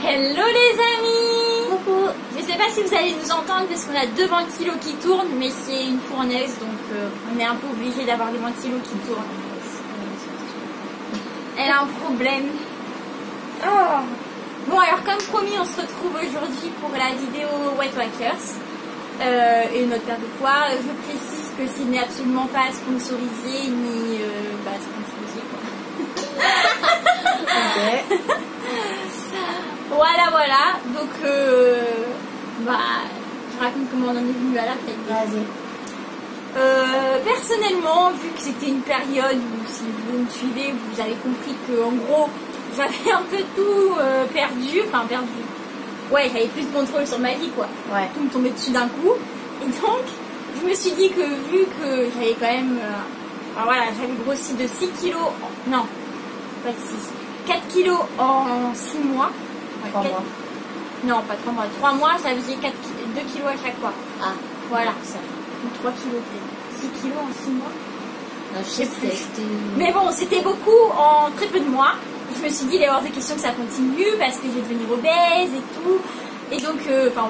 Hello les amis. Coucou. Je sais pas si vous allez nous entendre parce qu'on a deux ventilos qui tournent, mais c'est une fournaise donc on est un peu obligé d'avoir des ventilos qui tournent. Elle a un problème. Oh. Bon alors comme promis on se retrouve aujourd'hui pour la vidéo Wet Wackers et notre paire de poids. Je précise que ce n'est absolument pas sponsorisé ni sponsorisé quoi. Ok. Voilà, donc je raconte comment on en est venu à là peut-être. Vas-y. Personnellement, vu que c'était une période où si vous me suivez, vous avez compris que en gros j'avais un peu tout perdu. Ouais, j'avais plus de contrôle sur ma vie quoi. Ouais. Tout me tombait dessus d'un coup. Et donc, je me suis dit que vu que j'avais quand même, j'avais grossi de 6 kilos, non, pas 6, 4 kilos en 6 mois. 3 mois. Non, pas 3 mois. 3 mois, ça faisait 2 kilos à chaque fois. Ah, voilà. Ça. Ou 3 kilos peut-être. 6 kilos en 6 mois. Non, je sais plus. Mais bon, c'était beaucoup en très peu de mois. Je me suis dit, il est hors de question que ça continue parce que je vais devenir obèse et tout. Et donc,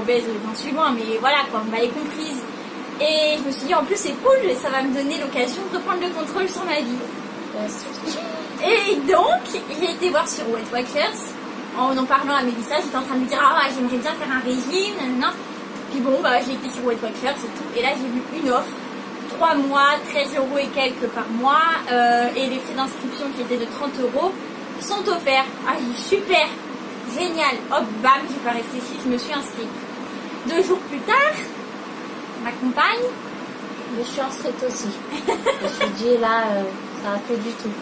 obèse, j'en suis loin, mais voilà quoi, vous m'avez comprise. Et je me suis dit, en plus, c'est cool, ça va me donner l'occasion de reprendre le contrôle sur ma vie. Et donc, j'ai été voir sur Wet Wackers. En parlant à Mélissa, j'étais en train de me dire j'aimerais bien faire un régime, nanana. Puis bon, j'ai été sur Wet Wackers et tout, et là j'ai vu une offre, 3 mois, 13 € et quelques par mois, et les frais d'inscription qui étaient de 30 € sont offerts. Ah, j'ai dit super, génial, hop, bam, j'ai pas resté ici, je me suis inscrite. 2 jours plus tard, ma compagne, Je suis inscrite aussi. Je me suis dit là, ça va plus du tout.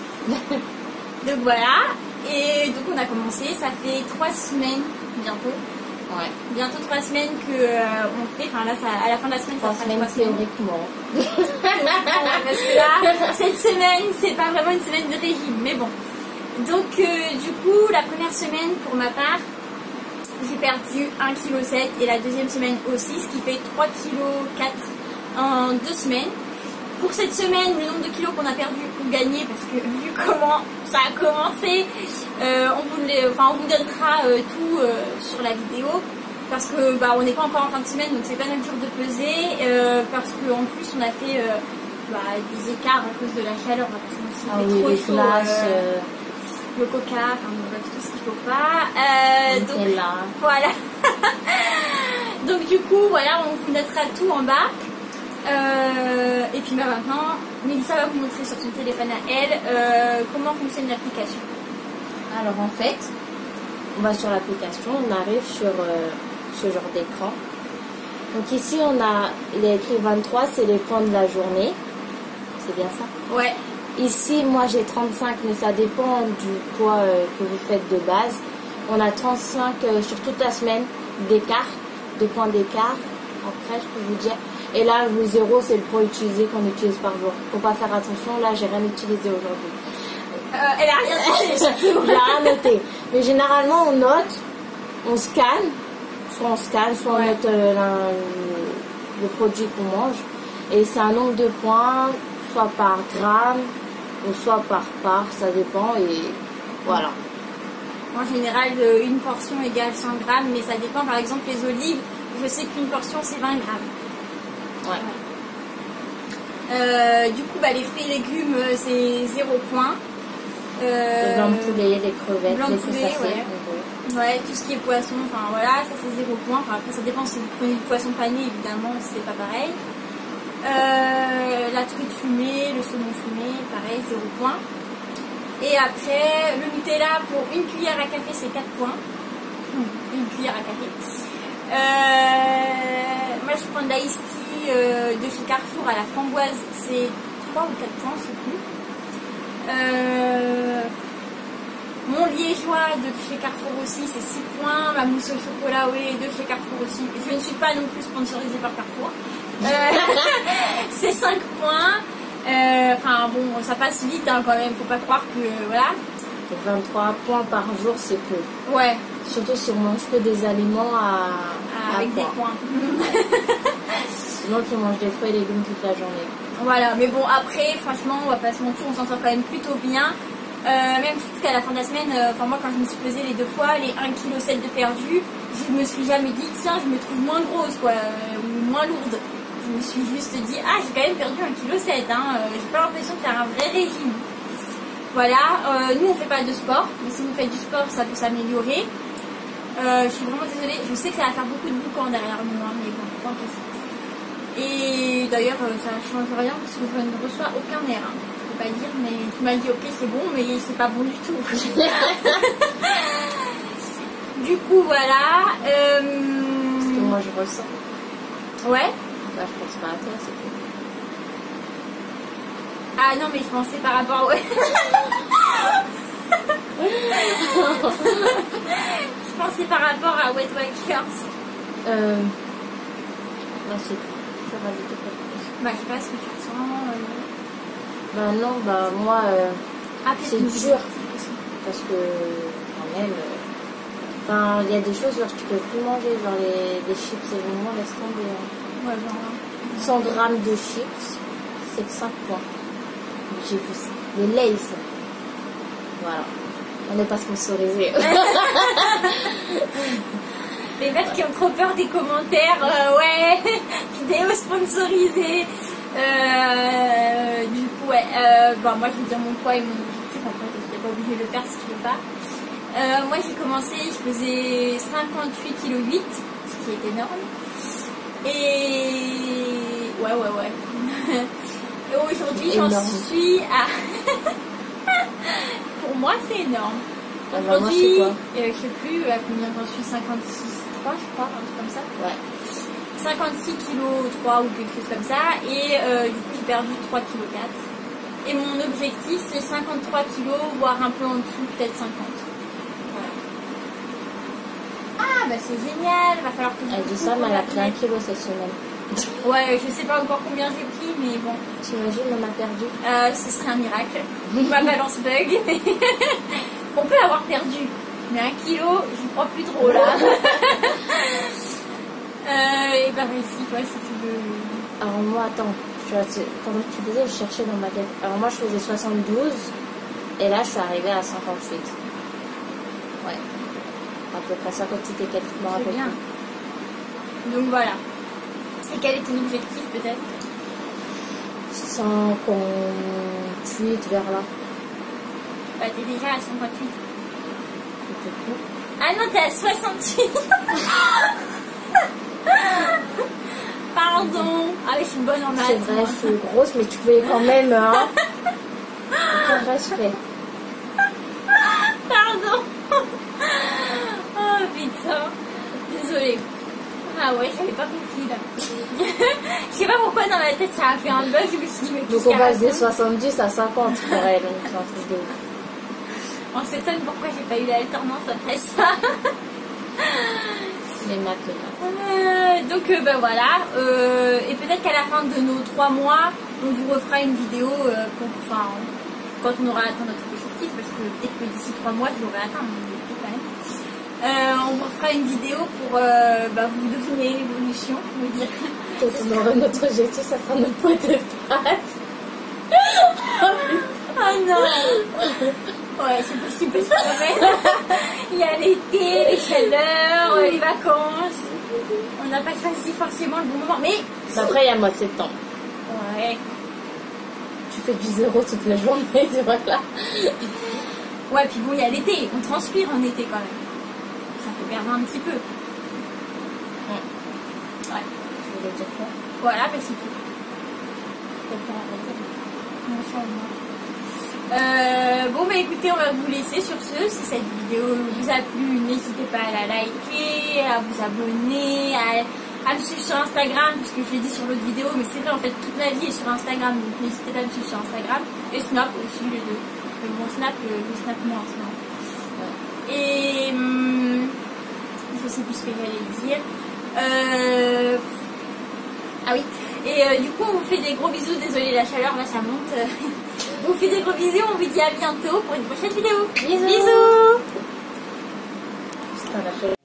donc voilà. Et donc on a commencé, ça fait 3 semaines bientôt. Ouais. Bientôt 3 semaines que on fait, enfin là à la fin de la semaine ça sera 3 semaines. Théoriquement. Parce que là, cette semaine, c'est pas vraiment une semaine de régime, mais bon. Donc du coup, la première semaine pour ma part, j'ai perdu 1,7 kg et la deuxième semaine aussi, ce qui fait 3,4 kg en 2 semaines. Pour cette semaine, le nombre de kilos qu'on a perdu ou gagné, parce que vu comment ça a commencé, on vous donnera tout sur la vidéo, parce que on n'est pas encore en fin de semaine, donc c'est pas notre jour de peser, parce qu'en plus on a fait des écarts à cause de la chaleur, parce qu'on s'est trop les chaud, glaces, le coca, tout ce qu'il faut pas. Donc là. voilà. Donc du coup, voilà, on vous notera tout en bas. Et puis maintenant, Mélissa va vous montrer sur son téléphone à elle comment fonctionne l'application. Alors en fait, on va sur l'application, on arrive sur ce genre d'écran. Donc ici il est écrit 23, c'est les points de la journée. C'est bien ça? Ouais. Ici, moi j'ai 35, mais ça dépend du poids que vous faites de base. On a 35 sur toute la semaine d'écart, 2 points d'écart. Après, je peux vous dire. Et là, le 0, c'est le poids utilisé qu'on utilise par jour. Faut pas faire attention, là, j'ai rien utilisé aujourd'hui. Elle a rien noté. J'ai rien noté. Mais généralement, on note, on scanne. Soit on scanne, soit on note le produit qu'on mange. Et c'est un nombre de points, soit par gramme, ou soit par part, ça dépend. Et voilà. En général, une portion égale 100 grammes, mais ça dépend. Par exemple, les olives, je sais qu'une portion, c'est 20 grammes. Ouais. Du coup, les fruits et légumes, c'est 0 point. Le blanc de poulet, les crevettes, blanc de les poulet, crustacés. Ouais, tout ce qui est poisson, ça c'est 0 point. Après, ça dépend si vous prenez du poisson pané, évidemment, c'est pas pareil. La truite fumée, le saumon fumé, pareil, 0 point. Et après, le Nutella pour une cuillère à café, c'est 4 points. Une cuillère à café. Moi, je prends de la iced tea de chez Carrefour à la framboise, c'est 3 ou 4 points, je sais plus. Mon liégeois de chez Carrefour aussi, c'est 6 points. Ma mousse au chocolat, oui, de chez Carrefour aussi. Je ne suis pas non plus sponsorisée par Carrefour. C'est 5 points. Ça passe vite quand même, faut pas croire que voilà. 23 points par jour, c'est peu. Ouais. Surtout si on mange que des aliments avec des points. Sinon, tu manges des fruits et légumes toute la journée. Voilà, mais bon, après, franchement, on va pas se mentir, on s'en sort quand même plutôt bien. Même jusqu'à la fin de la semaine, moi quand je me suis pesée les 2 fois, les 1,7 kg de perdu, je me suis jamais dit tiens je me trouve moins grosse quoi, ou moins lourde. Je me suis juste dit ah j'ai quand même perdu 1,7 kg, j'ai pas l'impression de faire un vrai régime. Voilà, nous on fait pas de sport, mais si vous faites du sport ça peut s'améliorer. Je suis vraiment désolée, je sais que ça va faire beaucoup de boucan derrière nous, hein, mais bon, tant pis. Et d'ailleurs ça change rien parce que je ne reçois aucun air. Hein. Pas dire, mais tu m'as dit ok c'est bon mais c'est pas bon du tout. Du coup voilà Parce que moi je ressens. Ouais. Bah je pense pas à toi, c'est tout. Ah non mais je pensais par rapport ouais. Je pensais par rapport à Wet Wakers. Là c'est tout. Ça va vite pas plus. Bah je sais pas ce que tu ressens. Bah non, bah moi c'est dur parce que quand même enfin il y a des choses genre tu peux plus manger genre les chips et vraiment laisse tomber. Ouais genre 100 grammes de chips c'est que 5 points. J'ai vu ça. Les Lay's. Voilà. On n'est pas sponsorisés. Les mecs qui ont trop peur des commentaires, ouais, vidéo sponsorisée. Du coup, ouais, moi je vais dire mon poids et mon objectif. En fait, je n'ai pas obligé de le faire si tu veux pas. Moi j'ai commencé, je faisais 58,8 kg, ce qui est énorme. Et ouais. Et aujourd'hui j'en suis à. Pour moi c'est énorme. Aujourd'hui, je sais plus à combien j'en suis, 56,3 je crois, un truc comme ça. Ouais. 56 kg 3 ou quelque chose comme ça et du coup j'ai perdu 3,4 kg et mon objectif c'est 53 kg voire un peu en dessous, peut-être 50. Voilà. Ah bah c'est génial, va falloir que je... Elle dit ça mais elle a pris 1 kg cette semaine. Ouais je sais pas encore combien j'ai pris mais bon. T'imagines on a perdu. Ce serait un miracle. Ma balance bug. On peut avoir perdu mais 1 kg j'y crois plus trop là. Et pareil ici, toi, si tu veux. Alors moi, attends, pendant que tu faisais, je cherchais dans ma tête. Alors moi, je faisais 72 et là, je suis arrivée à 58. Ouais. À peu près 58 et quelques, je me rappelle bien. plus. Donc voilà. Et quel est ton objectif peut-être? 58 vers là. Bah t'es déjà à 58. Ah non, t'es à 68. Pardon. Ah mais je suis bonne en maths. C'est vrai, je suis grosse, mais tu pouvais quand même, hein. Aucun respect. Pardon. Oh putain. Désolée. Ah ouais, j'avais pas compris là. Je sais pas pourquoi dans ma tête ça a fait un bug, je me suis dit mais donc on passe des 70 à 50 pour elle, donc c'est un truc de ouf. On s'étonne pourquoi j'ai pas eu l'alternance après ça. Les maths. Donc ben voilà, et peut-être qu'à la fin de nos 3 mois, on vous refera une vidéo quand on aura atteint notre objectif, parce que peut-être que d'ici 3 mois je l'aurai atteint, mais quand même. On vous refera une vidéo pour vous deviner l'évolution, me dire. Quand on aura notre objectif, ça sera notre point de passe. Oh non. Ouais, c'est possible parce que il y a l'été, les chaleurs, les vacances. On n'a pas choisi forcément le bon moment, mais après il y a le mois de septembre. Ouais. Tu fais du zéro toute la journée, voilà. Ouais, puis bon, il y a l'été, on transpire en été quand même. Ça fait perdre un petit peu. Ouais. Je voulais dire quoi? Voilà, bah c'est tout. Bon bah écoutez, on va vous laisser sur ce. Si cette vidéo vous a plu, n'hésitez pas à la liker, à vous abonner, à me suivre sur Instagram, puisque je l'ai dit sur l'autre vidéo, mais c'est vrai en fait toute ma vie est sur Instagram, donc n'hésitez pas à me suivre sur Instagram et Snap aussi, les deux. Mon Snap, le Snap moi en ce moment. Et je sais plus ce que j'allais dire. Ah oui. Et du coup on vous fait des gros bisous, désolé la chaleur là ça monte. On vous fait des gros bisous, on vous dit à bientôt pour une prochaine vidéo. Bisous. Putain, la chaleur.